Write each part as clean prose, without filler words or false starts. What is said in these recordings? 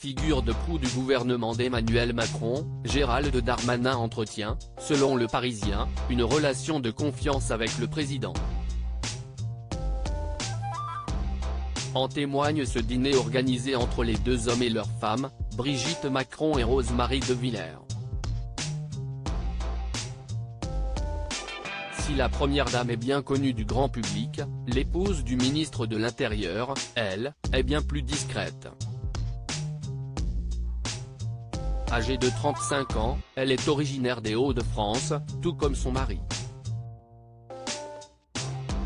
figure de proue du gouvernement d'Emmanuel Macron, Gérald Darmanin entretient, selon Le Parisien, une relation de confiance avec le président. En témoigne ce dîner organisé entre les deux hommes et leurs femmes, Brigitte Macron et Rose-Marie De Villers. Si la première dame est bien connue du grand public, l'épouse du ministre de l'Intérieur, elle, est bien plus discrète. Âgée de 35 ans, elle est originaire des Hauts-de-France, tout comme son mari.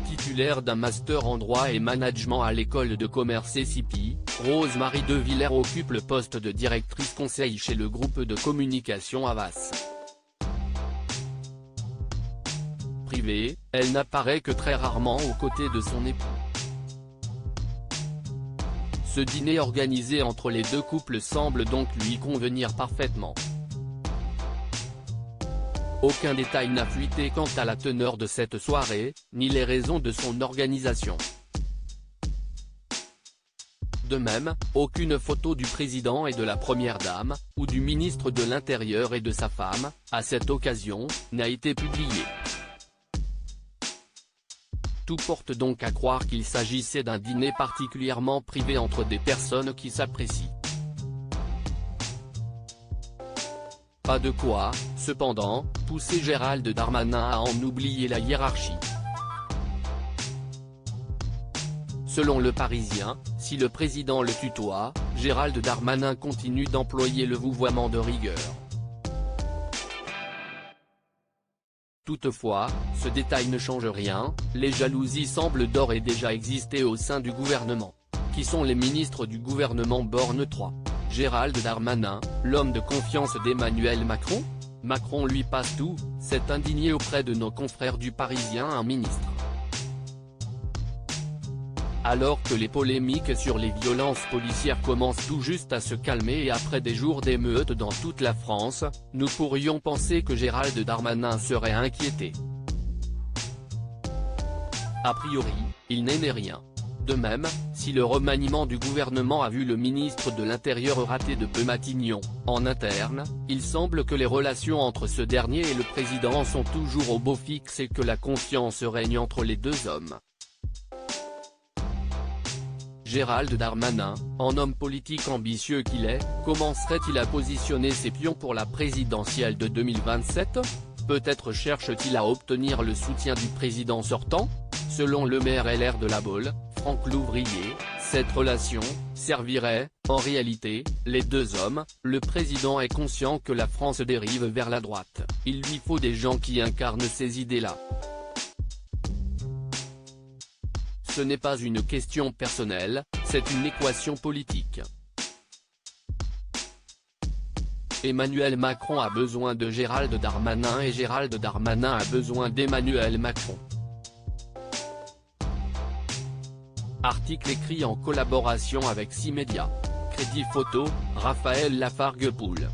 Titulaire d'un master en droit et management à l'école de commerce ESCP, Rose-Marie De Villers occupe le poste de directrice conseil chez le groupe de communication Havas. Privée, elle n'apparaît que très rarement aux côtés de son époux. Ce dîner organisé entre les deux couples semble donc lui convenir parfaitement. Aucun détail n'a fuité quant à la teneur de cette soirée, ni les raisons de son organisation. De même, aucune photo du président et de la première dame, ou du ministre de l'Intérieur et de sa femme, à cette occasion, n'a été publiée. Tout porte donc à croire qu'il s'agissait d'un dîner particulièrement privé entre des personnes qui s'apprécient. Pas de quoi, cependant, pousser Gérald Darmanin à en oublier la hiérarchie. Selon Le Parisien, si le président le tutoie, Gérald Darmanin continue d'employer le vouvoiement de rigueur. Toutefois, ce détail ne change rien, les jalousies semblent d'ores et déjà exister au sein du gouvernement. Qui sont les ministres du gouvernement Borne 3 ? Gérald Darmanin, l'homme de confiance d'Emmanuel Macron ? Macron lui passe tout, s'est indigné auprès de nos confrères du Parisien un ministre. Alors que les polémiques sur les violences policières commencent tout juste à se calmer et après des jours d'émeutes dans toute la France, nous pourrions penser que Gérald Darmanin serait inquiété. A priori, il n'est rien. De même, si le remaniement du gouvernement a vu le ministre de l'Intérieur rater de peu Matignon, en interne, il semble que les relations entre ce dernier et le président sont toujours au beau fixe et que la confiance règne entre les deux hommes. Gérald Darmanin, en homme politique ambitieux qu'il est, commencerait-il à positionner ses pions pour la présidentielle de 2027 ? Peut-être cherche-t-il à obtenir le soutien du président sortant ? Selon le maire LR de La Baule, Franck Louvrier, cette relation servirait, en réalité, les deux hommes. Le président est conscient que la France dérive vers la droite, il lui faut des gens qui incarnent ces idées-là. Ce n'est pas une question personnelle, c'est une équation politique. Emmanuel Macron a besoin de Gérald Darmanin et Gérald Darmanin a besoin d'Emmanuel Macron. Article écrit en collaboration avec 6 médias. Crédit photo, Raphaël Lafargue-Poul.